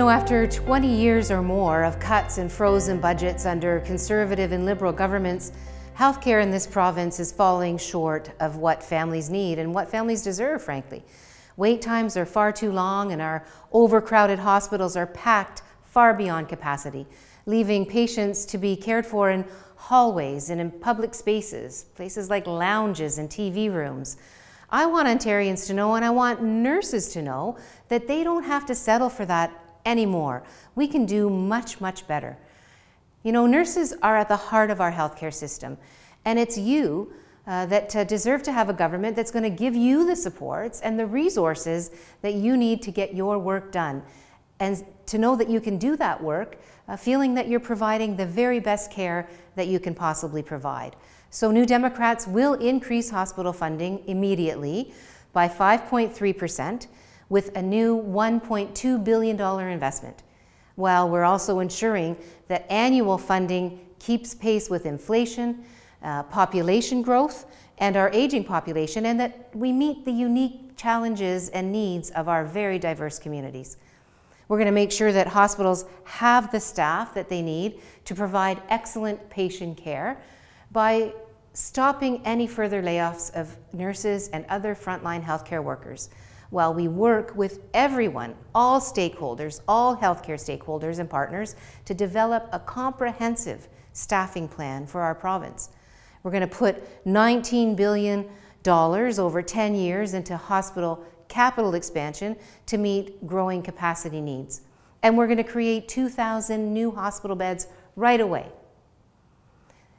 You know, after 20 years or more of cuts and frozen budgets under Conservative and Liberal governments, healthcare in this province is falling short of what families need and what families deserve, frankly. Wait times are far too long and our overcrowded hospitals are packed far beyond capacity, leaving patients to be cared for in hallways and in public spaces, places like lounges and TV rooms. I want Ontarians to know, and I want nurses to know, that they don't have to settle for that anymore. We can do much, much better. You know, nurses are at the heart of our healthcare system, and it's you that deserve to have a government that's going to give you the supports and the resources that you need to get your work done, and to know that you can do that work feeling that you're providing the very best care that you can possibly provide. So New Democrats will increase hospital funding immediately by 5.3%, with a new $1.2 billion investment, while we're also ensuring that annual funding keeps pace with inflation, population growth, and our aging population, and that we meet the unique challenges and needs of our very diverse communities. We're going to make sure that hospitals have the staff that they need to provide excellent patient care by stopping any further layoffs of nurses and other frontline healthcare workers, while we work with everyone, all stakeholders, all healthcare stakeholders and partners, to develop a comprehensive staffing plan for our province. We're going to put $19 billion over 10 years into hospital capital expansion to meet growing capacity needs. And we're going to create 2,000 new hospital beds right away.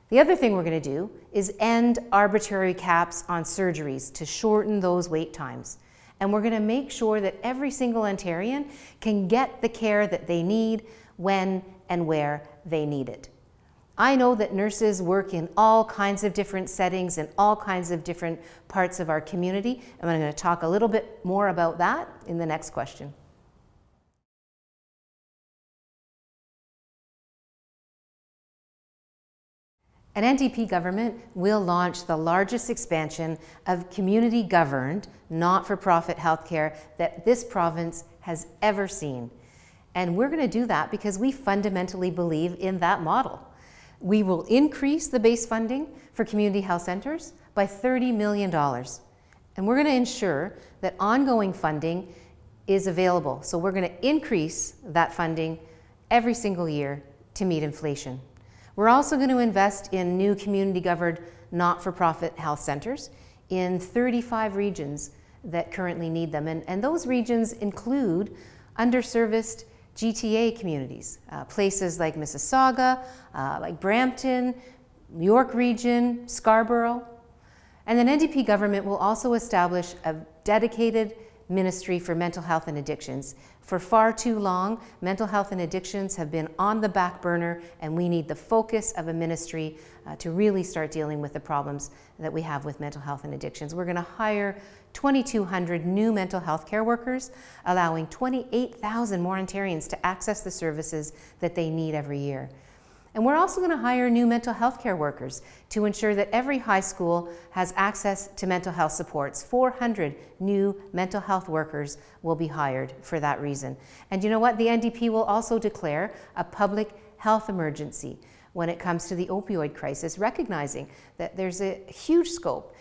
The other thing we're going to do is end arbitrary caps on surgeries to shorten those wait times. And we're going to make sure that every single Ontarian can get the care that they need when and where they need it. I know that nurses work in all kinds of different settings and all kinds of different parts of our community, and I'm going to talk a little bit more about that in the next question. An NDP government will launch the largest expansion of community-governed, not-for-profit healthcare that this province has ever seen. And we're going to do that because we fundamentally believe in that model. We will increase the base funding for community health centers by $30 million. And we're going to ensure that ongoing funding is available. So we're going to increase that funding every single year to meet inflation. We're also going to invest in new community-governed, not-for-profit health centers in 35 regions that currently need them. And those regions include underserviced GTA communities, places like Mississauga, like Brampton, York Region, Scarborough. And the NDP government will also establish a dedicated ministry for mental health and addictions. For far too long, mental health and addictions have been on the back burner, and we need the focus of a ministry to really start dealing with the problems that we have with mental health and addictions. We're going to hire 2,200 new mental health care workers, allowing 28,000 more Ontarians to access the services that they need every year. And we're also going to hire new mental health care workers to ensure that every high school has access to mental health supports. 400 new mental health workers will be hired for that reason. And you know what? The NDP will also declare a public health emergency when it comes to the opioid crisis, recognizing that there's a huge scope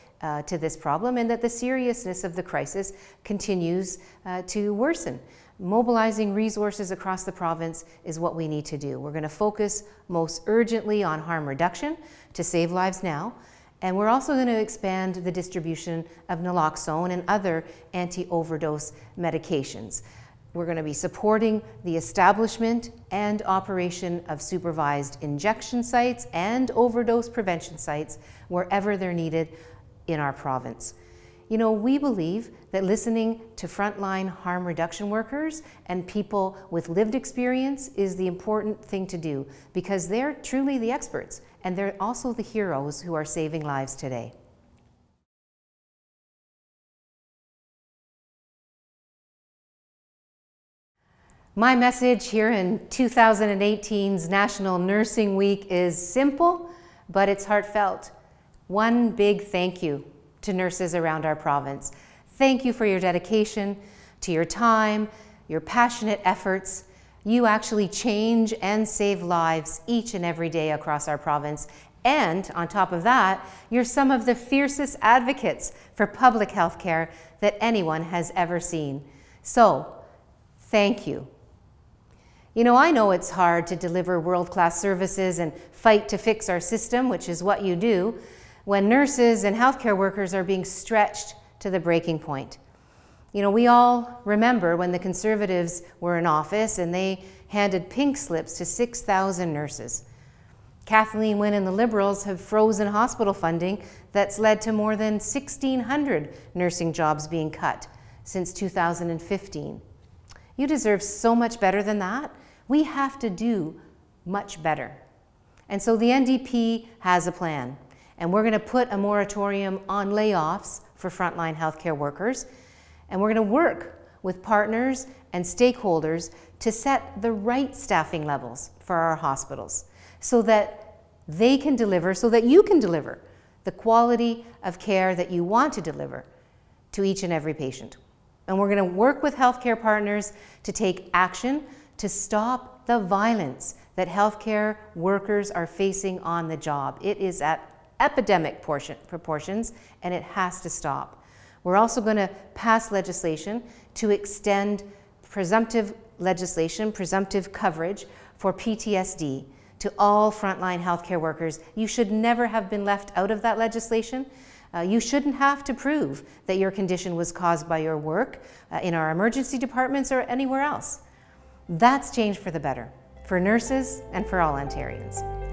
to this problem and that the seriousness of the crisis continues to worsen. Mobilizing resources across the province is what we need to do. We're going to focus most urgently on harm reduction to save lives now, and we're also going to expand the distribution of naloxone and other anti-overdose medications. We're going to be supporting the establishment and operation of supervised injection sites and overdose prevention sites wherever they're needed in our province. You know, we believe that listening to frontline harm reduction workers and people with lived experience is the important thing to do, because they're truly the experts and they're also the heroes who are saving lives today. My message here in 2018's National Nursing Week is simple, but it's heartfelt. One big thank you to nurses around our province. Thank you for your dedication, to your time, your passionate efforts. You actually change and save lives each and every day across our province. And on top of that, you're some of the fiercest advocates for public health care that anyone has ever seen. So, thank you. You know, I know it's hard to deliver world-class services and fight to fix our system, which is what you do, when nurses and healthcare workers are being stretched to the breaking point. You know, we all remember when the Conservatives were in office and they handed pink slips to 6,000 nurses. Kathleen, Wynne, and the Liberals have frozen hospital funding that's led to more than 1,600 nursing jobs being cut since 2015. You deserve so much better than that. We have to do much better. And so the NDP has a plan, and we're going to put a moratorium on layoffs for frontline healthcare workers, and we're going to work with partners and stakeholders to set the right staffing levels for our hospitals so that they can deliver, so that you can deliver the quality of care that you want to deliver to each and every patient. And we're going to work with healthcare partners to take action to stop the violence that healthcare workers are facing on the job. It is at epidemic proportions, and it has to stop. We're also going to pass legislation to extend presumptive coverage for PTSD to all frontline healthcare workers. You should never have been left out of that legislation. You shouldn't have to prove that your condition was caused by your work in our emergency departments or anywhere else. That's change for the better, for nurses and for all Ontarians.